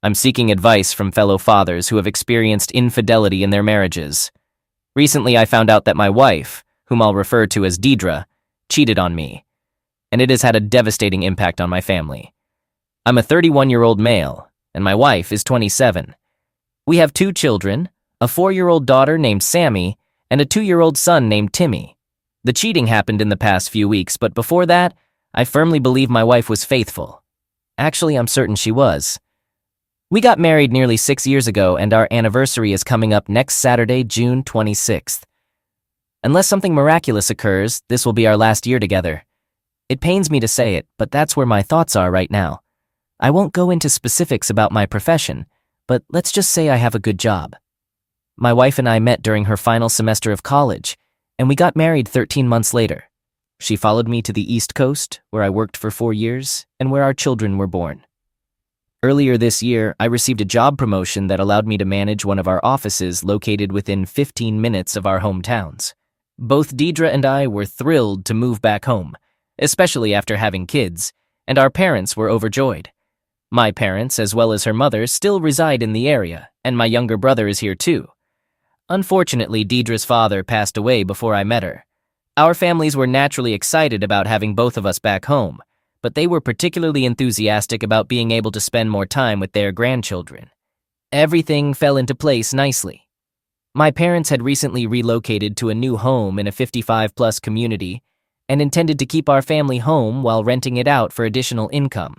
I'm seeking advice from fellow fathers who have experienced infidelity in their marriages. Recently, I found out that my wife, whom I'll refer to as Deidre, cheated on me, and it has had a devastating impact on my family. I'm a 31-year-old male, and my wife is 27. We have 2 children, a 4-year-old daughter named Sammy, and a 2-year-old son named Timmy. The cheating happened in the past few weeks, but before that, I firmly believe my wife was faithful. Actually, I'm certain she was. We got married nearly 6 years ago, and our anniversary is coming up next Saturday, June 26th. Unless something miraculous occurs, this will be our last year together. It pains me to say it, but that's where my thoughts are right now. I won't go into specifics about my profession, but let's just say I have a good job. My wife and I met during her final semester of college, and we got married 13 months later. She followed me to the East Coast, where I worked for 4 years, and where our children were born. Earlier this year, I received a job promotion that allowed me to manage one of our offices located within 15 minutes of our hometowns. Both Deidre and I were thrilled to move back home, especially after having kids, and our parents were overjoyed. My parents, as well as her mother, still reside in the area, and my younger brother is here too. Unfortunately, Deidre's father passed away before I met her. Our families were naturally excited about having both of us back home, but they were particularly enthusiastic about being able to spend more time with their grandchildren. Everything fell into place nicely. My parents had recently relocated to a new home in a 55-plus community and intended to keep our family home while renting it out for additional income.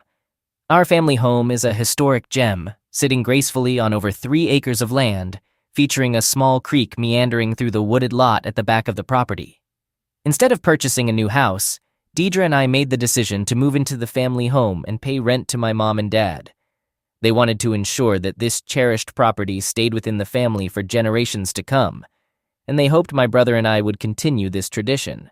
Our family home is a historic gem, sitting gracefully on over 3 acres of land, featuring a small creek meandering through the wooded lot at the back of the property. Instead of purchasing a new house, Deidre and I made the decision to move into the family home and pay rent to my mom and dad. They wanted to ensure that this cherished property stayed within the family for generations to come, and they hoped my brother and I would continue this tradition.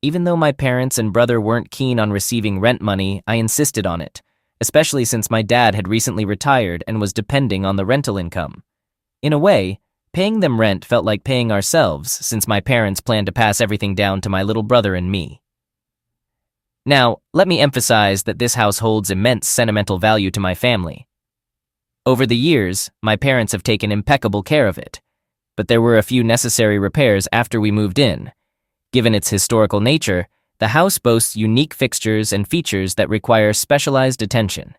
Even though my parents and brother weren't keen on receiving rent money, I insisted on it, especially since my dad had recently retired and was depending on the rental income. In a way, paying them rent felt like paying ourselves, since my parents planned to pass everything down to my little brother and me. Now, let me emphasize that this house holds immense sentimental value to my family. Over the years, my parents have taken impeccable care of it, but there were a few necessary repairs after we moved in. Given its historical nature, the house boasts unique fixtures and features that require specialized attention.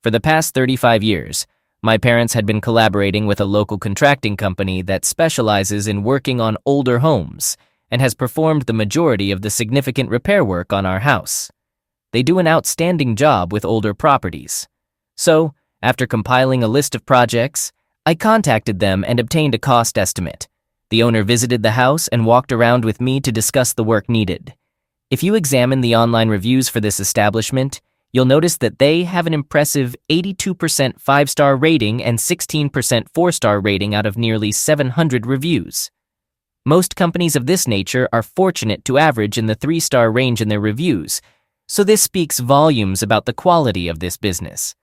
For the past 35 years, my parents had been collaborating with a local contracting company that specializes in working on older homes and has performed the majority of the significant repair work on our house. They do an outstanding job with older properties. So, after compiling a list of projects, I contacted them and obtained a cost estimate. The owner visited the house and walked around with me to discuss the work needed. If you examine the online reviews for this establishment, you'll notice that they have an impressive 82% 5-star rating and 16% 4-star rating out of nearly 700 reviews. Most companies of this nature are fortunate to average in the 3-star range in their reviews, so this speaks volumes about the quality of this business.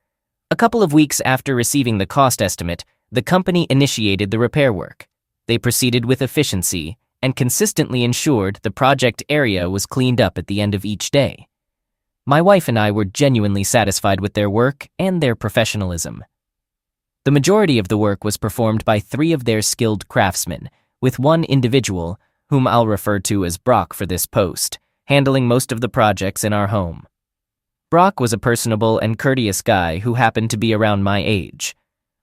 A couple of weeks after receiving the cost estimate, the company initiated the repair work. They proceeded with efficiency and consistently ensured the project area was cleaned up at the end of each day. My wife and I were genuinely satisfied with their work and their professionalism. The majority of the work was performed by 3 of their skilled craftsmen, with one individual, whom I'll refer to as Brock for this post, handling most of the projects in our home. Brock was a personable and courteous guy who happened to be around my age.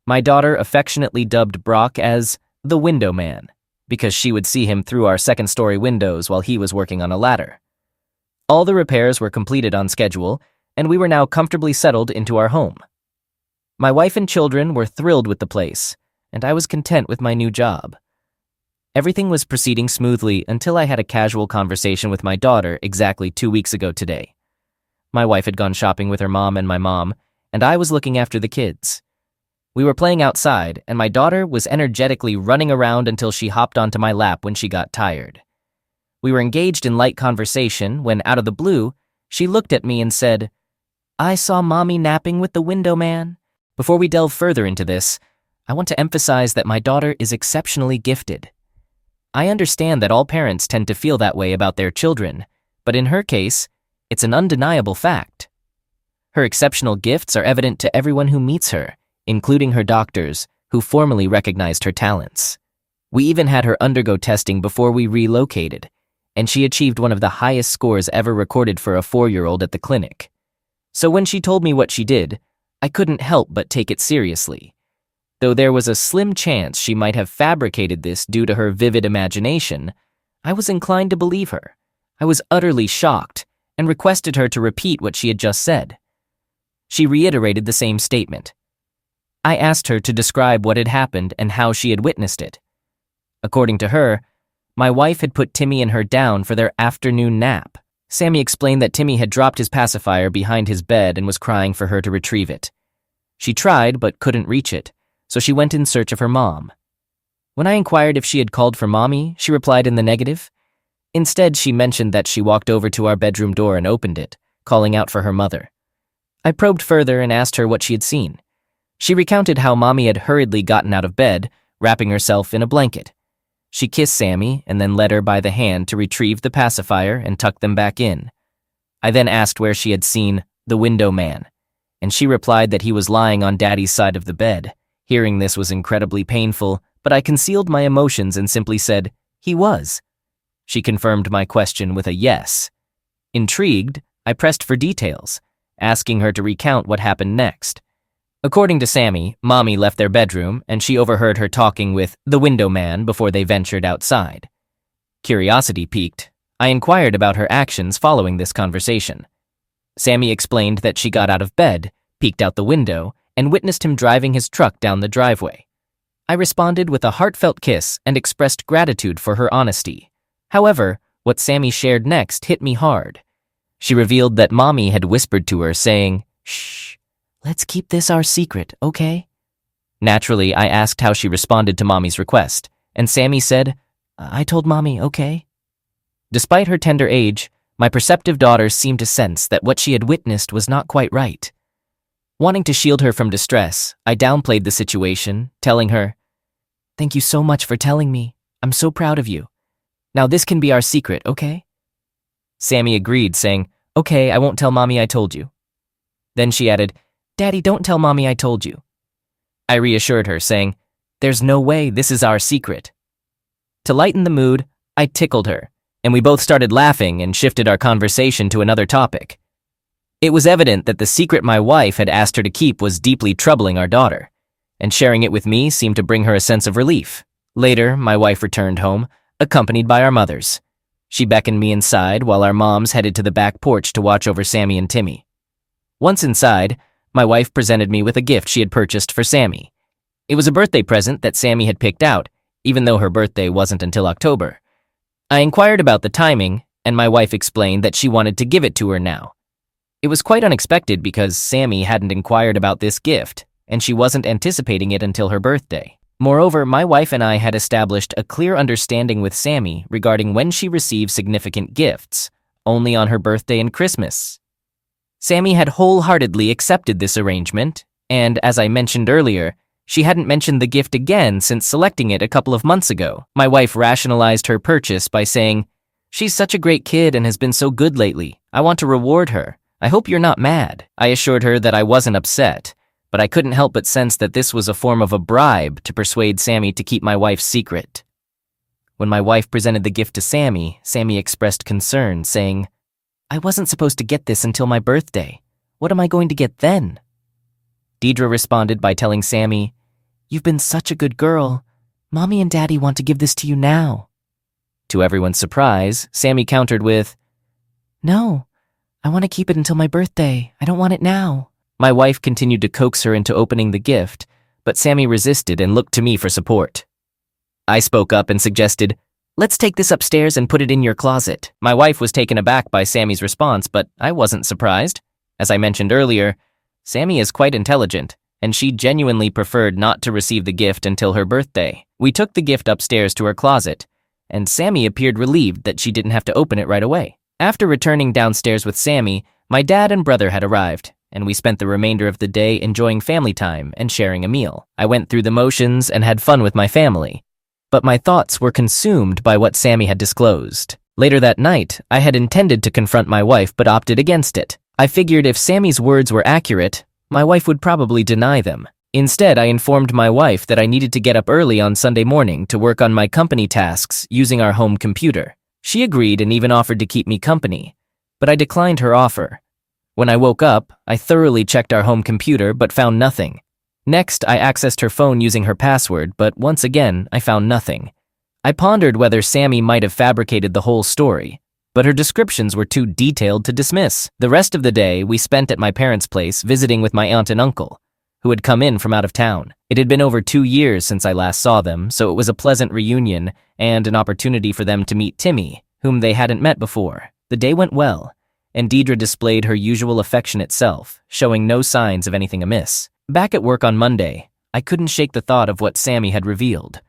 My daughter affectionately dubbed Brock as the window man, because she would see him through our second-story windows while he was working on a ladder. All the repairs were completed on schedule, and we were now comfortably settled into our home. My wife and children were thrilled with the place, and I was content with my new job. Everything was proceeding smoothly until I had a casual conversation with my daughter exactly 2 weeks ago today. My wife had gone shopping with her mom and my mom, and I was looking after the kids. We were playing outside, and my daughter was energetically running around until she hopped onto my lap when she got tired. We were engaged in light conversation when, out of the blue, she looked at me and said, "I saw Mommy napping with the window man." Before we delve further into this, I want to emphasize that my daughter is exceptionally gifted. I understand that all parents tend to feel that way about their children, but in her case, it's an undeniable fact. Her exceptional gifts are evident to everyone who meets her, including her doctors, who formally recognized her talents. We even had her undergo testing before we relocated, and she achieved one of the highest scores ever recorded for a 4-year-old at the clinic. So when she told me what she did, I couldn't help but take it seriously. Though there was a slim chance she might have fabricated this due to her vivid imagination, I was inclined to believe her. I was utterly shocked and requested her to repeat what she had just said. She reiterated the same statement. I asked her to describe what had happened and how she had witnessed it. According to her, my wife had put Timmy and her down for their afternoon nap. Sammy explained that Timmy had dropped his pacifier behind his bed and was crying for her to retrieve it. She tried but couldn't reach it, so she went in search of her mom. When I inquired if she had called for Mommy, she replied in the negative. Instead, she mentioned that she walked over to our bedroom door and opened it, calling out for her mother. I probed further and asked her what she had seen. She recounted how Mommy had hurriedly gotten out of bed, wrapping herself in a blanket. She kissed Sammy and then led her by the hand to retrieve the pacifier and tuck them back in. I then asked where she had seen the window man, and she replied that he was lying on Daddy's side of the bed. Hearing this was incredibly painful, but I concealed my emotions and simply said, he was. She confirmed my question with a yes. Intrigued, I pressed for details, asking her to recount what happened next. According to Sammy, Mommy left their bedroom and she overheard her talking with the window man before they ventured outside. Curiosity piqued. I inquired about her actions following this conversation. Sammy explained that she got out of bed, peeked out the window, and witnessed him driving his truck down the driveway. I responded with a heartfelt kiss and expressed gratitude for her honesty. However, what Sammy shared next hit me hard. She revealed that Mommy had whispered to her, saying, "Shh. Let's keep this our secret, okay?" Naturally, I asked how she responded to Mommy's request, and Sammy said, I told Mommy, okay. Despite her tender age, my perceptive daughter seemed to sense that what she had witnessed was not quite right. Wanting to shield her from distress, I downplayed the situation, telling her, "Thank you so much for telling me. I'm so proud of you. Now this can be our secret, okay?" Sammy agreed, saying, "Okay, I won't tell Mommy I told you." Then she added, "Daddy, don't tell Mommy I told you." I reassured her, saying, "There's no way, this is our secret." To lighten the mood, I tickled her, and we both started laughing and shifted our conversation to another topic. It was evident that the secret my wife had asked her to keep was deeply troubling our daughter, and sharing it with me seemed to bring her a sense of relief. Later, my wife returned home, accompanied by our mothers. She beckoned me inside while our moms headed to the back porch to watch over Sammy and Timmy. Once inside, my wife presented me with a gift she had purchased for Sammy. It was a birthday present that Sammy had picked out, even though her birthday wasn't until October. I inquired about the timing, and my wife explained that she wanted to give it to her now. It was quite unexpected because Sammy hadn't inquired about this gift, and she wasn't anticipating it until her birthday. Moreover, my wife and I had established a clear understanding with Sammy regarding when she received significant gifts, only on her birthday and Christmas. Sammy had wholeheartedly accepted this arrangement, and as I mentioned earlier, she hadn't mentioned the gift again since selecting it a couple of months ago. My wife rationalized her purchase by saying, "She's such a great kid and has been so good lately. I want to reward her. I hope you're not mad." I assured her that I wasn't upset, but I couldn't help but sense that this was a form of a bribe to persuade Sammy to keep my wife's secret. When my wife presented the gift to Sammy, Sammy expressed concern, saying, "I wasn't supposed to get this until my birthday. What am I going to get then?" Deidre responded by telling Sammy, "You've been such a good girl. Mommy and Daddy want to give this to you now." To everyone's surprise, Sammy countered with, "No, I want to keep it until my birthday. I don't want it now." My wife continued to coax her into opening the gift, but Sammy resisted and looked to me for support. I spoke up and suggested, "Let's take this upstairs and put it in your closet." My wife was taken aback by Sammy's response, but I wasn't surprised. As I mentioned earlier, Sammy is quite intelligent, and she genuinely preferred not to receive the gift until her birthday. We took the gift upstairs to her closet, and Sammy appeared relieved that she didn't have to open it right away. After returning downstairs with Sammy, my dad and brother had arrived, and we spent the remainder of the day enjoying family time and sharing a meal. I went through the motions and had fun with my family, but my thoughts were consumed by what Sammy had disclosed. Later that night, I had intended to confront my wife but opted against it. I figured if Sammy's words were accurate, my wife would probably deny them. Instead, I informed my wife that I needed to get up early on Sunday morning to work on my company tasks using our home computer. She agreed and even offered to keep me company, but I declined her offer. When I woke up, I thoroughly checked our home computer but found nothing. Next, I accessed her phone using her password, but once again, I found nothing. I pondered whether Sammy might have fabricated the whole story, but her descriptions were too detailed to dismiss. The rest of the day we spent at my parents' place visiting with my aunt and uncle, who had come in from out of town. It had been over 2 years since I last saw them, so it was a pleasant reunion and an opportunity for them to meet Timmy, whom they hadn't met before. The day went well, and Deidre displayed her usual affectionate self, showing no signs of anything amiss. Back at work on Monday, I couldn't shake the thought of what Sammy had revealed.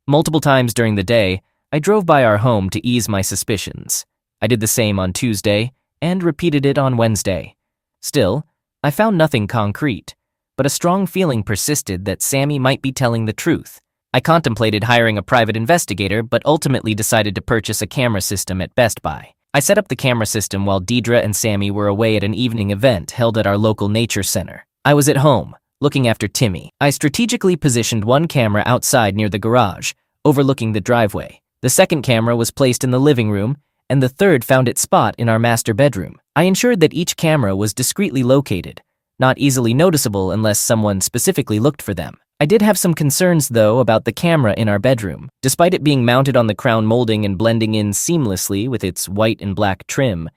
Multiple times during the day, I drove by our home to ease my suspicions. I did the same on Tuesday and repeated it on Wednesday. Still, I found nothing concrete, but a strong feeling persisted that Sammy might be telling the truth. I contemplated hiring a private investigator, but ultimately decided to purchase a camera system at Best Buy. I set up the camera system while Deidre and Sammy were away at an evening event held at our local nature center. I was at home, looking after Timmy. I strategically positioned one camera outside near the garage, overlooking the driveway. The second camera was placed in the living room, and the third found its spot in our master bedroom. I ensured that each camera was discreetly located, not easily noticeable unless someone specifically looked for them. I did have some concerns, though, about the camera in our bedroom. Despite it being mounted on the crown molding and blending in seamlessly with its white and black trim,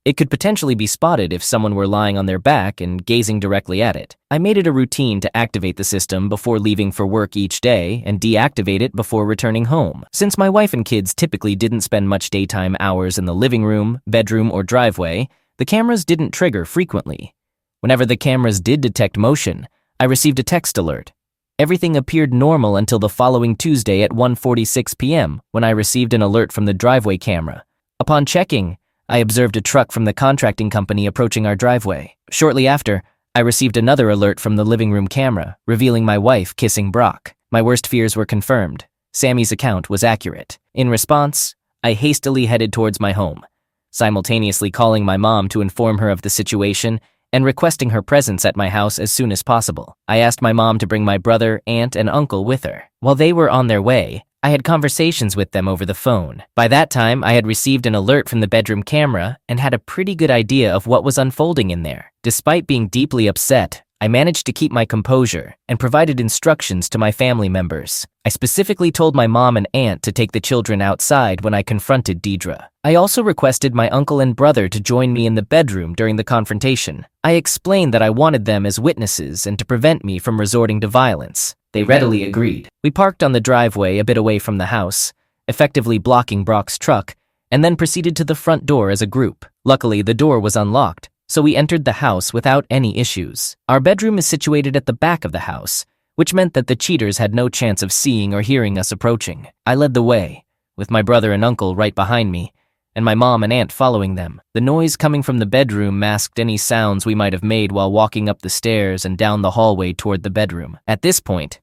it could potentially be spotted if someone were lying on their back and gazing directly at it. I made it a routine to activate the system before leaving for work each day and deactivate it before returning home. Since my wife and kids typically didn't spend much daytime hours in the living room, bedroom, or driveway, the cameras didn't trigger frequently. Whenever the cameras did detect motion, I received a text alert. Everything appeared normal until the following Tuesday at 1:46 p.m. when I received an alert from the driveway camera. Upon checking, I observed a truck from the contracting company approaching our driveway. Shortly after, I received another alert from the living room camera, revealing my wife kissing Brock. My worst fears were confirmed. Sammy's account was accurate. In response, I hastily headed towards my home, simultaneously calling my mom to inform her of the situation and requesting her presence at my house as soon as possible. I asked my mom to bring my brother, aunt, and uncle with her. While they were on their way, I had conversations with them over the phone. By that time, I had received an alert from the bedroom camera and had a pretty good idea of what was unfolding in there. Despite being deeply upset, I managed to keep my composure and provided instructions to my family members. I specifically told my mom and aunt to take the children outside when I confronted Deidre. I also requested my uncle and brother to join me in the bedroom during the confrontation. I explained that I wanted them as witnesses and to prevent me from resorting to violence. They readily agreed. We parked on the driveway a bit away from the house, effectively blocking Brock's truck, and then proceeded to the front door as a group. Luckily, the door was unlocked, so we entered the house without any issues. Our bedroom is situated at the back of the house, which meant that the cheaters had no chance of seeing or hearing us approaching. I led the way, with my brother and uncle right behind me, and my mom and aunt following them. The noise coming from the bedroom masked any sounds we might have made while walking up the stairs and down the hallway toward the bedroom. At this point,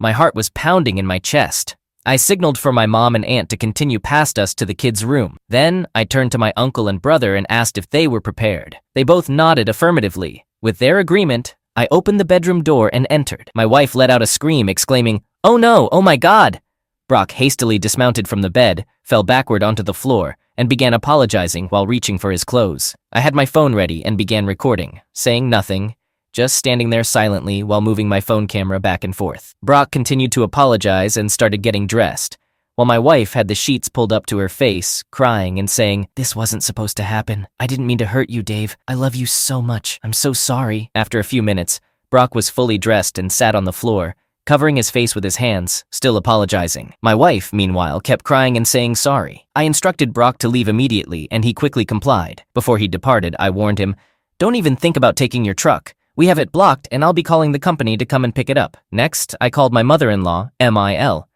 my heart was pounding in my chest. I signaled for my mom and aunt to continue past us to the kids' room. Then, I turned to my uncle and brother and asked if they were prepared. They both nodded affirmatively. With their agreement, I opened the bedroom door and entered. My wife let out a scream, exclaiming, "Oh no, oh my God!" Brock hastily dismounted from the bed, fell backward onto the floor, and began apologizing while reaching for his clothes. I had my phone ready and began recording, saying nothing, just standing there silently while moving my phone camera back and forth. Brock continued to apologize and started getting dressed, while my wife had the sheets pulled up to her face, crying and saying, "This wasn't supposed to happen. I didn't mean to hurt you, Dave. I love you so much. I'm so sorry." After a few minutes, Brock was fully dressed and sat on the floor, covering his face with his hands, still apologizing. My wife, meanwhile, kept crying and saying sorry. I instructed Brock to leave immediately, and he quickly complied. Before he departed, I warned him, "Don't even think about taking your truck. We have it blocked, and I'll be calling the company to come and pick it up." Next, I called my mother-in-law, MIL,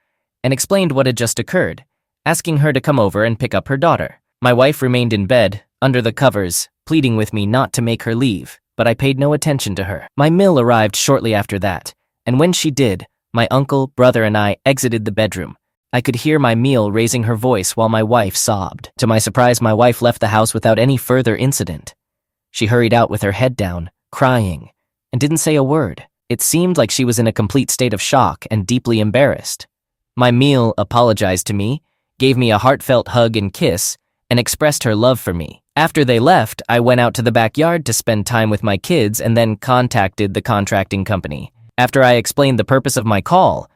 and explained what had just occurred, asking her to come over and pick up her daughter. My wife remained in bed, under the covers, pleading with me not to make her leave, but I paid no attention to her. My mill arrived shortly after that, and when she did, my uncle, brother, and I exited the bedroom. I could hear my meal raising her voice while my wife sobbed. To my surprise, my wife left the house without any further incident. She hurried out with her head down, crying, and didn't say a word. It seemed like she was in a complete state of shock and deeply embarrassed. My meal apologized to me, gave me a heartfelt hug and kiss, and expressed her love for me. After they left, I went out to the backyard to spend time with my kids and then contacted the contracting company. After I explained the purpose of my call,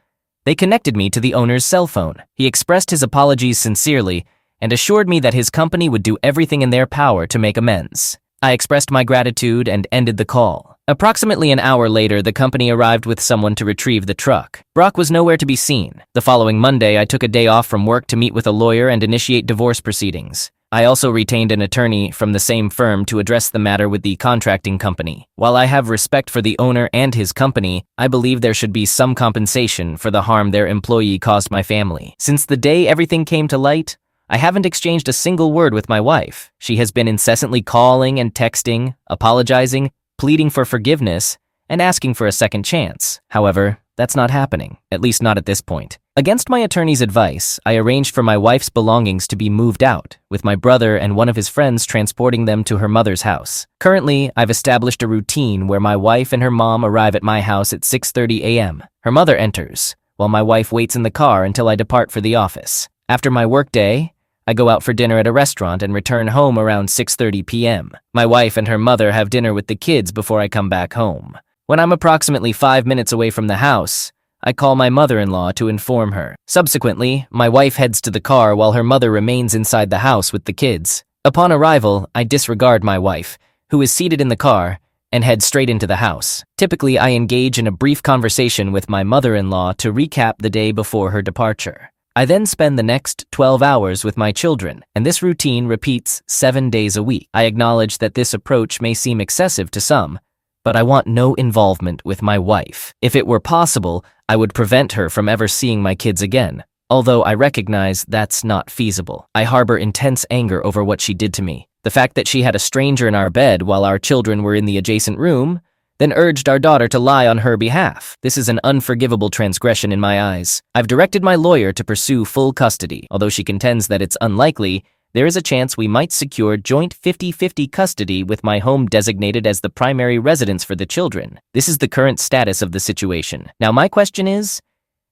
they connected me to the owner's cell phone. He expressed his apologies sincerely and assured me that his company would do everything in their power to make amends. I expressed my gratitude and ended the call. Approximately an hour later, the company arrived with someone to retrieve the truck. Brock was nowhere to be seen. The following Monday, I took a day off from work to meet with a lawyer and initiate divorce proceedings. I also retained an attorney from the same firm to address the matter with the contracting company. While I have respect for the owner and his company, I believe there should be some compensation for the harm their employee caused my family. Since the day everything came to light, I haven't exchanged a single word with my wife. She has been incessantly calling and texting, apologizing, pleading for forgiveness, and asking for a second chance. However, that's not happening, at least not at this point. Against my attorney's advice, I arranged for my wife's belongings to be moved out, with my brother and one of his friends transporting them to her mother's house. Currently, I've established a routine where my wife and her mom arrive at my house at 6:30 a.m. Her mother enters, while my wife waits in the car until I depart for the office. After my workday, I go out for dinner at a restaurant and return home around 6:30 p.m. My wife and her mother have dinner with the kids before I come back home. When I'm approximately 5 minutes away from the house, I call my mother-in-law to inform her. Subsequently, my wife heads to the car while her mother remains inside the house with the kids. Upon arrival, I disregard my wife, who is seated in the car, and head straight into the house. Typically, I engage in a brief conversation with my mother-in-law to recap the day before her departure. I then spend the next 12 hours with my children, and this routine repeats 7 days a week. I acknowledge that this approach may seem excessive to some, but I want no involvement with my wife. If it were possible, I would prevent her from ever seeing my kids again, although I recognize that's not feasible. I harbor intense anger over what she did to me. The fact that she had a stranger in our bed while our children were in the adjacent room, then urged our daughter to lie on her behalf. This is an unforgivable transgression in my eyes. I've directed my lawyer to pursue full custody. Although she contends that it's unlikely, there is a chance we might secure joint 50-50 custody with my home designated as the primary residence for the children. This is the current status of the situation. Now my question is,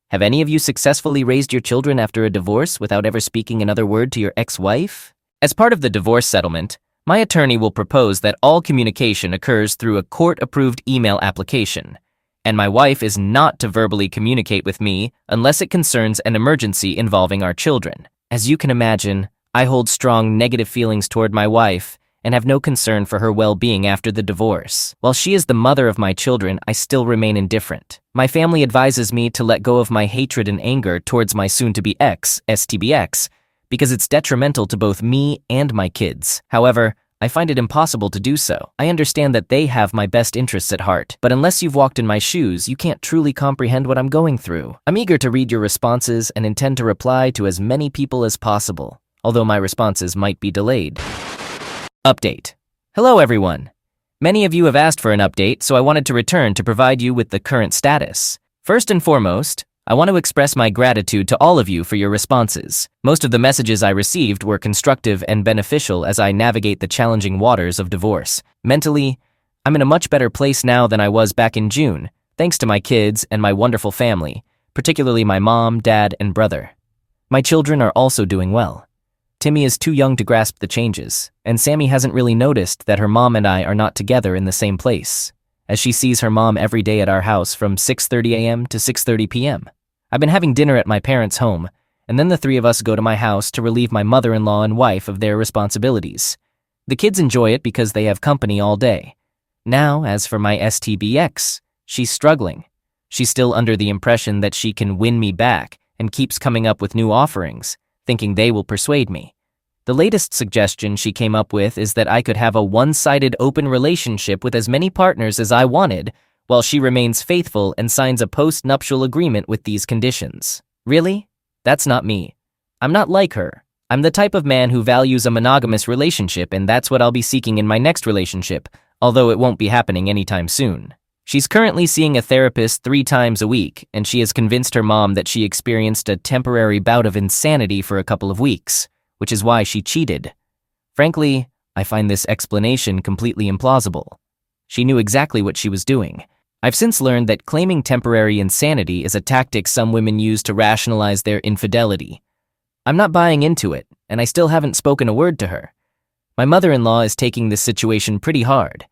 have any of you successfully raised your children after a divorce without ever speaking another word to your ex-wife? As part of the divorce settlement, my attorney will propose that all communication occurs through a court-approved email application, and my wife is not to verbally communicate with me unless it concerns an emergency involving our children. As you can imagine, I hold strong negative feelings toward my wife and have no concern for her well-being after the divorce. While she is the mother of my children, I still remain indifferent. My family advises me to let go of my hatred and anger towards my soon-to-be ex, STBX, because it's detrimental to both me and my kids. However, I find it impossible to do so. I understand that they have my best interests at heart, but unless you've walked in my shoes, you can't truly comprehend what I'm going through. I'm eager to read your responses and intend to reply to as many people as possible, although my responses might be delayed. Update. Hello everyone. Many of you have asked for an update, so I wanted to return to provide you with the current status. First and foremost, I want to express my gratitude to all of you for your responses. Most of the messages I received were constructive and beneficial as I navigate the challenging waters of divorce. Mentally, I'm in a much better place now than I was back in June, thanks to my kids and my wonderful family, particularly my mom, dad, and brother. My children are also doing well. Timmy is too young to grasp the changes, and Sammy hasn't really noticed that her mom and I are not together in the same place, as she sees her mom every day at our house from 6:30 a.m. to 6:30 p.m. I've been having dinner at my parents' home, and then the three of us go to my house to relieve my mother-in-law and wife of their responsibilities. The kids enjoy it because they have company all day. Now, as for my STBX, she's struggling. She's still under the impression that she can win me back and keeps coming up with new offerings, thinking they will persuade me. The latest suggestion she came up with is that I could have a one-sided open relationship with as many partners as I wanted, while she remains faithful and signs a post-nuptial agreement with these conditions. Really? That's not me. I'm not like her. I'm the type of man who values a monogamous relationship, and that's what I'll be seeking in my next relationship, although it won't be happening anytime soon. She's currently seeing a therapist 3 times a week, and she has convinced her mom that she experienced a temporary bout of insanity for a couple of weeks, which is why she cheated. Frankly, I find this explanation completely implausible. She knew exactly what she was doing. I've since learned that claiming temporary insanity is a tactic some women use to rationalize their infidelity. I'm not buying into it, and I still haven't spoken a word to her. My mother-in-law is taking this situation pretty hard.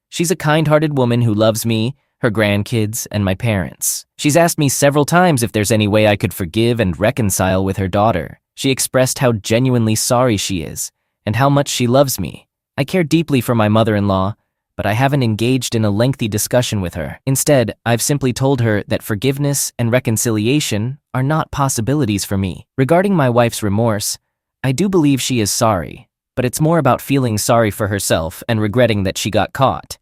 She's a kind-hearted woman who loves me, her grandkids, and my parents. She's asked me several times if there's any way I could forgive and reconcile with her daughter. She expressed how genuinely sorry she is, and how much she loves me. I care deeply for my mother-in-law, but I haven't engaged in a lengthy discussion with her. Instead, I've simply told her that forgiveness and reconciliation are not possibilities for me. Regarding my wife's remorse, I do believe she is sorry, but it's more about feeling sorry for herself and regretting that she got caught.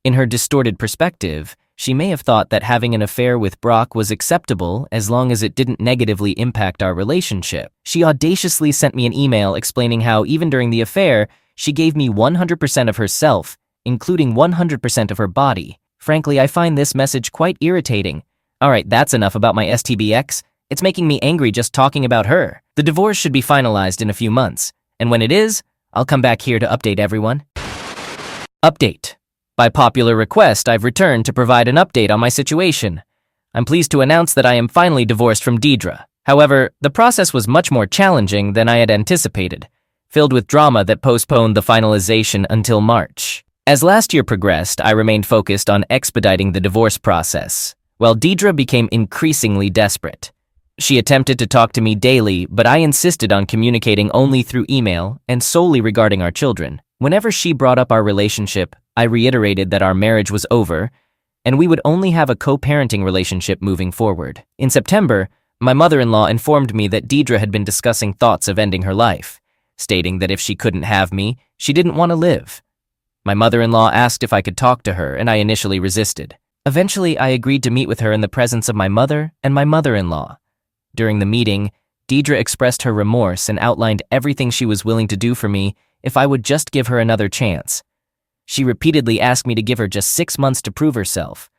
In her distorted perspective, she may have thought that having an affair with Brock was acceptable as long as it didn't negatively impact our relationship. She audaciously sent me an email explaining how even during the affair, she gave me 100% of herself, including 100% of her body. Frankly, I find this message quite irritating. Alright, that's enough about my STBX. It's making me angry just talking about her. The divorce should be finalized in a few months, and when it is, I'll come back here to update everyone. Update. By popular request, I've returned to provide an update on my situation. I'm pleased to announce that I am finally divorced from Deidre. However, the process was much more challenging than I had anticipated, filled with drama that postponed the finalization until March. As last year progressed, I remained focused on expediting the divorce process, while Deidre became increasingly desperate. She attempted to talk to me daily, but I insisted on communicating only through email and solely regarding our children. Whenever she brought up our relationship, I reiterated that our marriage was over, and we would only have a co-parenting relationship moving forward. In September, my mother-in-law informed me that Deidre had been discussing thoughts of ending her life, stating that if she couldn't have me, she didn't want to live. My mother-in-law asked if I could talk to her, and I initially resisted. Eventually, I agreed to meet with her in the presence of my mother and my mother-in-law. During the meeting, Deidre expressed her remorse and outlined everything she was willing to do for me if I would just give her another chance. She repeatedly asked me to give her just 6 months to prove herself.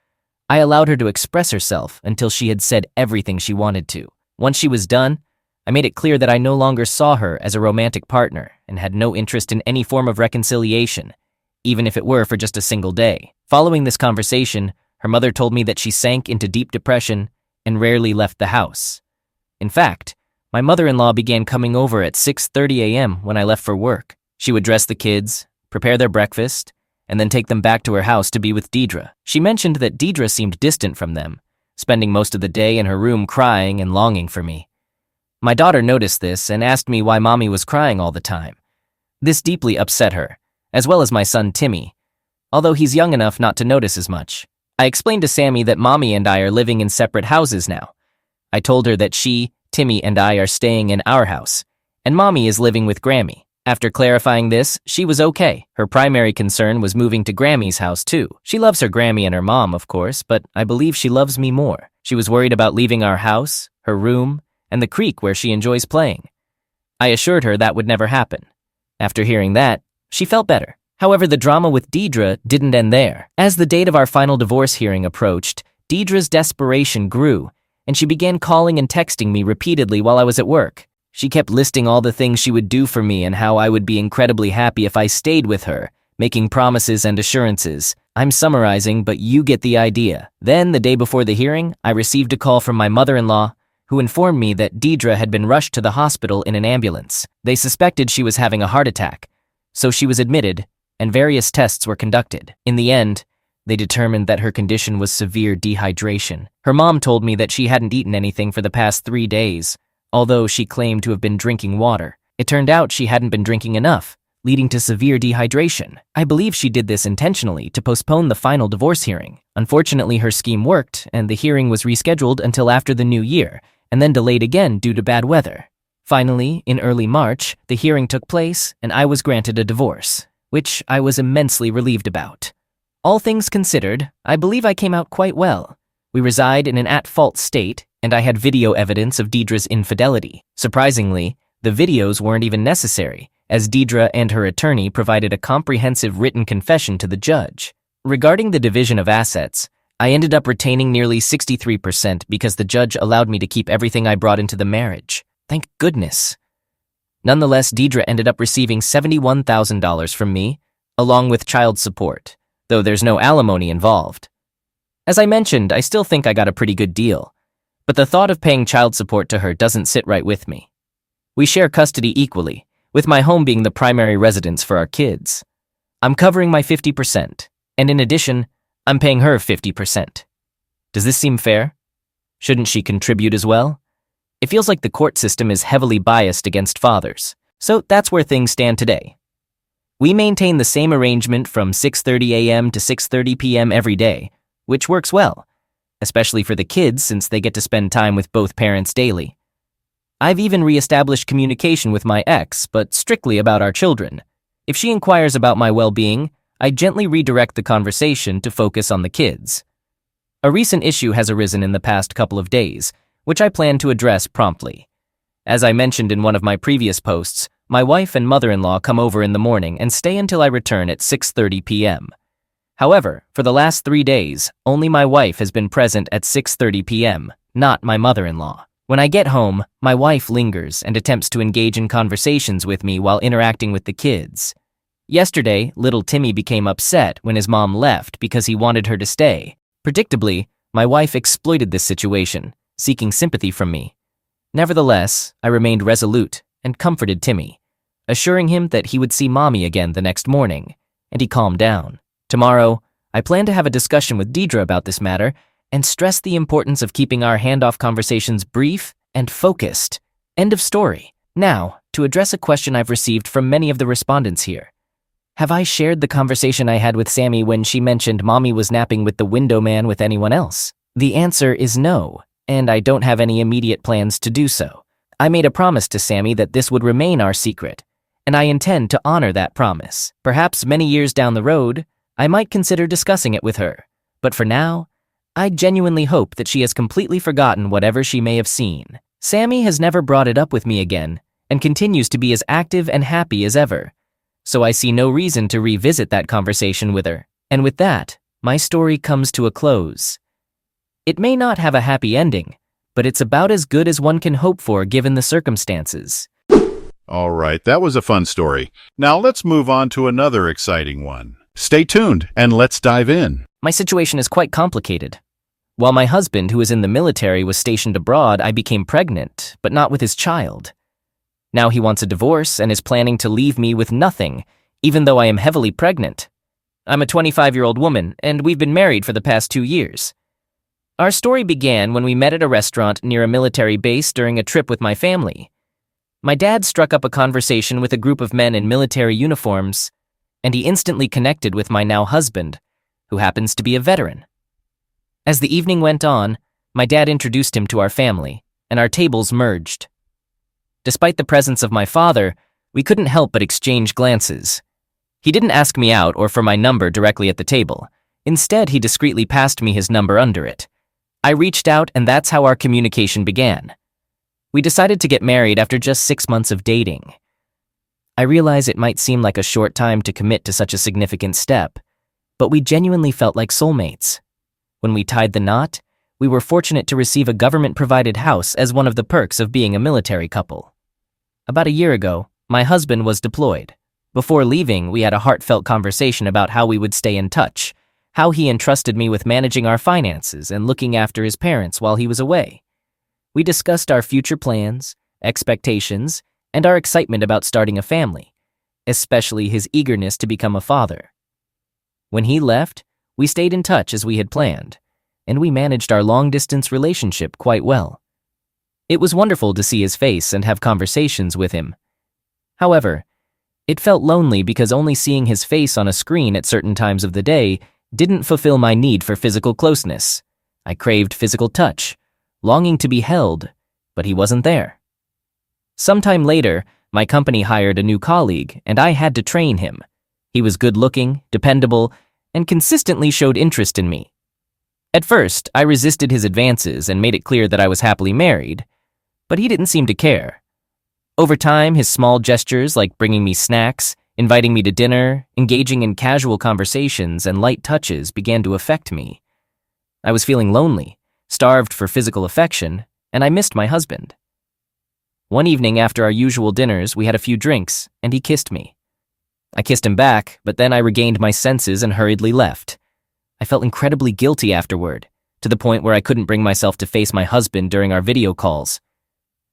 I allowed her to express herself until she had said everything she wanted to. Once she was done, I made it clear that I no longer saw her as a romantic partner and had no interest in any form of reconciliation, even if it were for just a single day. Following this conversation, her mother told me that she sank into deep depression and rarely left the house. In fact, my mother-in-law began coming over at 6:30 a.m. when I left for work. She would dress the kids, prepare their breakfast, and then take them back to her house to be with Deidre. She mentioned that Deidre seemed distant from them, spending most of the day in her room crying and longing for me. My daughter noticed this and asked me why mommy was crying all the time. This deeply upset her, as well as my son Timmy, although he's young enough not to notice as much. I explained to Sammy that mommy and I are living in separate houses now. I told her that she, Timmy, and I are staying in our house, and mommy is living with Grammy. After clarifying this, she was okay. Her primary concern was moving to Grammy's house too. She loves her Grammy and her mom, of course, but I believe she loves me more. She was worried about leaving our house, her room, and the creek where she enjoys playing. I assured her that would never happen. After hearing that, she felt better. However, the drama with Deidre didn't end there. As the date of our final divorce hearing approached, Deidre's desperation grew, and she began calling and texting me repeatedly while I was at work. She kept listing all the things she would do for me and how I would be incredibly happy if I stayed with her, making promises and assurances. I'm summarizing, but you get the idea. Then, the day before the hearing, I received a call from my mother-in-law, who informed me that Deidre had been rushed to the hospital in an ambulance. They suspected she was having a heart attack, so she was admitted, and various tests were conducted. In the end, they determined that her condition was severe dehydration. Her mom told me that she hadn't eaten anything for the past 3 days, although she claimed to have been drinking water. It turned out she hadn't been drinking enough, leading to severe dehydration. I believe she did this intentionally to postpone the final divorce hearing. Unfortunately, her scheme worked, and the hearing was rescheduled until after the new year, and then delayed again due to bad weather. Finally, in early March, the hearing took place, and I was granted a divorce, which I was immensely relieved about. All things considered, I believe I came out quite well. We reside in an at-fault state, and I had video evidence of Deidre's infidelity. Surprisingly, the videos weren't even necessary, as Deidre and her attorney provided a comprehensive written confession to the judge. Regarding the division of assets, I ended up retaining nearly 63% because the judge allowed me to keep everything I brought into the marriage. Thank goodness. Nonetheless, Deidre ended up receiving $71,000 from me, along with child support, though there's no alimony involved. As I mentioned, I still think I got a pretty good deal, but the thought of paying child support to her doesn't sit right with me. We share custody equally, with my home being the primary residence for our kids. I'm covering my 50%, and in addition, I'm paying her 50%. Does this seem fair? Shouldn't she contribute as well? It feels like the court system is heavily biased against fathers, so that's where things stand today. We maintain the same arrangement from 6:30 a.m. to 6:30 p.m. every day, which works well, especially for the kids since they get to spend time with both parents daily. I've even re-established communication with my ex, but strictly about our children. If she inquires about my well-being, I gently redirect the conversation to focus on the kids. A recent issue has arisen in the past couple of days, which I plan to address promptly. As I mentioned in one of my previous posts, my wife and mother-in-law come over in the morning and stay until I return at 6:30 p.m. However, for the last 3 days, only my wife has been present at 6:30 p.m., not my mother-in-law. When I get home, my wife lingers and attempts to engage in conversations with me while interacting with the kids. Yesterday, little Timmy became upset when his mom left because he wanted her to stay. Predictably, my wife exploited this situation, seeking sympathy from me. Nevertheless, I remained resolute and comforted Timmy, assuring him that he would see mommy again the next morning, and he calmed down. Tomorrow, I plan to have a discussion with Deidre about this matter and stress the importance of keeping our handoff conversations brief and focused. End of story. Now, to address a question I've received from many of the respondents here. Have I shared the conversation I had with Sammy when she mentioned mommy was napping with the window man with anyone else? The answer is no, and I don't have any immediate plans to do so. I made a promise to Sammy that this would remain our secret, and I intend to honor that promise. Perhaps many years down the road, I might consider discussing it with her, but for now, I genuinely hope that she has completely forgotten whatever she may have seen. Sammy has never brought it up with me again, and continues to be as active and happy as ever, so I see no reason to revisit that conversation with her. And with that, my story comes to a close. It may not have a happy ending, but it's about as good as one can hope for given the circumstances. All right, that was a fun story. Now let's move on to another exciting one. Stay tuned and let's dive in. My situation is quite complicated. While my husband, who is in the military, was stationed abroad, I became pregnant, but not with his child. Now he wants a divorce and is planning to leave me with nothing, even though I am heavily pregnant. I'm a 25-year-old woman, and we've been married for the past 2 years. Our story began when we met at a restaurant near a military base during a trip with my family. My dad struck up a conversation with a group of men in military uniforms, and he instantly connected with my now husband, who happens to be a veteran. As the evening went on, my dad introduced him to our family, and our tables merged. Despite the presence of my father, we couldn't help but exchange glances. He didn't ask me out or for my number directly at the table. Instead, he discreetly passed me his number under it. I reached out, and that's how our communication began. We decided to get married after just 6 months of dating. I realize it might seem like a short time to commit to such a significant step, but we genuinely felt like soulmates. When we tied the knot, we were fortunate to receive a government-provided house as one of the perks of being a military couple. About a year ago, my husband was deployed. Before leaving, we had a heartfelt conversation about how we would stay in touch, how he entrusted me with managing our finances and looking after his parents while he was away. We discussed our future plans, expectations, and our excitement about starting a family, especially his eagerness to become a father. When he left, we stayed in touch as we had planned, and we managed our long-distance relationship quite well. It was wonderful to see his face and have conversations with him. However, it felt lonely because only seeing his face on a screen at certain times of the day didn't fulfill my need for physical closeness. I craved physical touch, longing to be held, but he wasn't there. Sometime later, my company hired a new colleague, and I had to train him. He was good-looking, dependable, and consistently showed interest in me. At first, I resisted his advances and made it clear that I was happily married, but he didn't seem to care. Over time, his small gestures like bringing me snacks, inviting me to dinner, engaging in casual conversations, and light touches began to affect me. I was feeling lonely, starved for physical affection, and I missed my husband. One evening after our usual dinners, we had a few drinks, and he kissed me. I kissed him back, but then I regained my senses and hurriedly left. I felt incredibly guilty afterward, to the point where I couldn't bring myself to face my husband during our video calls.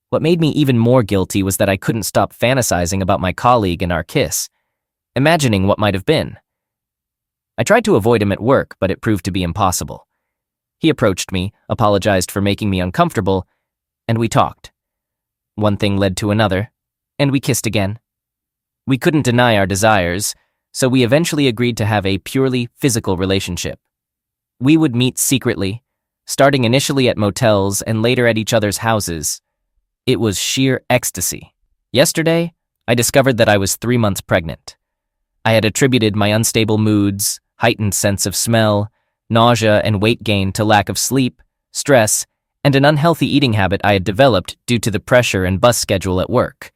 What made me even more guilty was that I couldn't stop fantasizing about my colleague and our kiss, imagining what might have been. I tried to avoid him at work, but it proved to be impossible. He approached me, apologized for making me uncomfortable, and we talked. One thing led to another, and we kissed again. We couldn't deny our desires, so we eventually agreed to have a purely physical relationship. We would meet secretly, starting initially at motels and later at each other's houses. It was sheer ecstasy. Yesterday, I discovered that I was 3 months pregnant. I had attributed my unstable moods, heightened sense of smell, nausea and weight gain to lack of sleep, stress, and an unhealthy eating habit I had developed due to the pressure and bus schedule at work.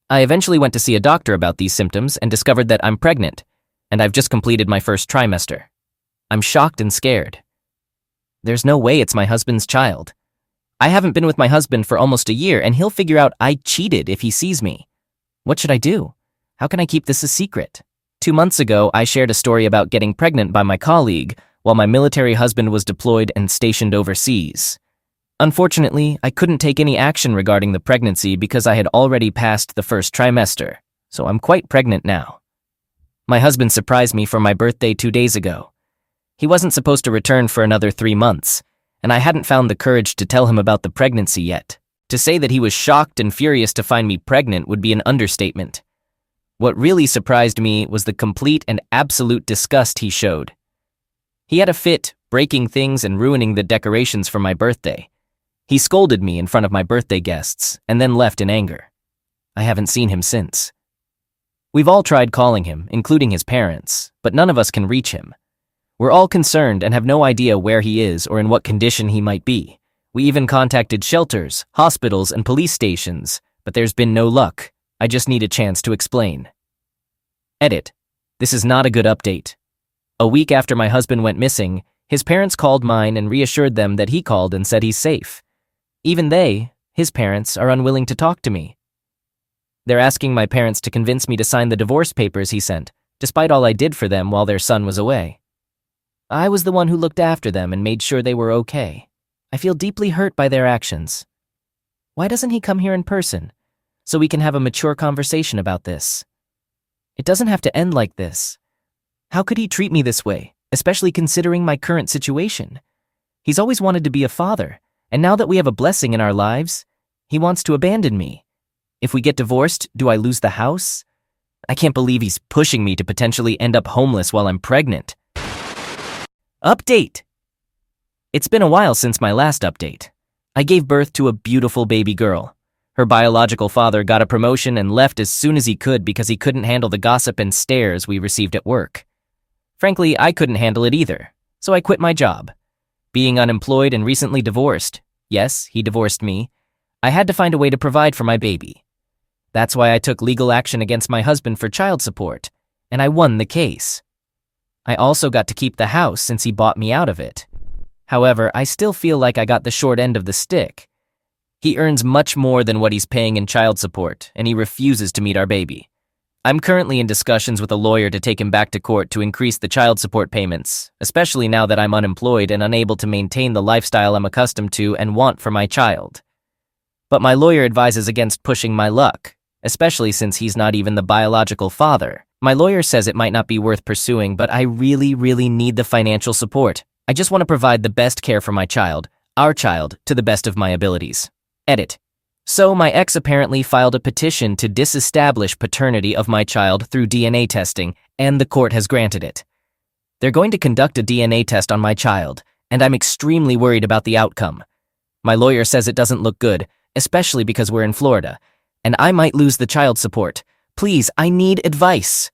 I eventually went to see a doctor about these symptoms and discovered that I'm pregnant, and I've just completed my first trimester. I'm shocked and scared. There's no way it's my husband's child. I haven't been with my husband for almost a year, and he'll figure out I cheated if he sees me. What should I do? How can I keep this a secret? 2 months ago, I shared a story about getting pregnant by my colleague while my military husband was deployed and stationed overseas. Unfortunately, I couldn't take any action regarding the pregnancy because I had already passed the first trimester, so I'm quite pregnant now. My husband surprised me for my birthday 2 days ago. He wasn't supposed to return for another 3 months, and I hadn't found the courage to tell him about the pregnancy yet. To say that he was shocked and furious to find me pregnant would be an understatement. What really surprised me was the complete and absolute disgust he showed. He had a fit, breaking things and ruining the decorations for my birthday. He scolded me in front of my birthday guests and then left in anger. I haven't seen him since. We've all tried calling him, including his parents, but none of us can reach him. We're all concerned and have no idea where he is or in what condition he might be. We even contacted shelters, hospitals, and police stations, but there's been no luck. I just need a chance to explain. Edit. This is not a good update. A week after my husband went missing, his parents called mine and reassured them that he called and said he's safe. Even they, his parents, are unwilling to talk to me. They're asking my parents to convince me to sign the divorce papers he sent, despite all I did for them while their son was away. I was the one who looked after them and made sure they were okay. I feel deeply hurt by their actions. Why doesn't he come here in person, so we can have a mature conversation about this? It doesn't have to end like this. How could he treat me this way, especially considering my current situation? He's always wanted to be a father, and now that we have a blessing in our lives, he wants to abandon me. If we get divorced, do I lose the house? I can't believe he's pushing me to potentially end up homeless while I'm pregnant. Update! It's been a while since my last update. I gave birth to a beautiful baby girl. Her biological father got a promotion and left as soon as he could because he couldn't handle the gossip and stares we received at work. Frankly, I couldn't handle it either, so I quit my job. Being unemployed and recently divorced, yes, he divorced me, I had to find a way to provide for my baby. That's why I took legal action against my husband for child support, and I won the case. I also got to keep the house since he bought me out of it. However, I still feel like I got the short end of the stick. He earns much more than what he's paying in child support, and he refuses to meet our baby. I'm currently in discussions with a lawyer to take him back to court to increase the child support payments, especially now that I'm unemployed and unable to maintain the lifestyle I'm accustomed to and want for my child. But my lawyer advises against pushing my luck, especially since he's not even the biological father. My lawyer says it might not be worth pursuing, but I really need the financial support. I just want to provide the best care for my child, our child, to the best of my abilities. Edit. So my ex apparently filed a petition to disestablish paternity of my child through DNA testing, and the court has granted it. They're going to conduct a DNA test on my child, and I'm extremely worried about the outcome. My lawyer says it doesn't look good, especially because we're in Florida, and I might lose the child support. Please, I need advice.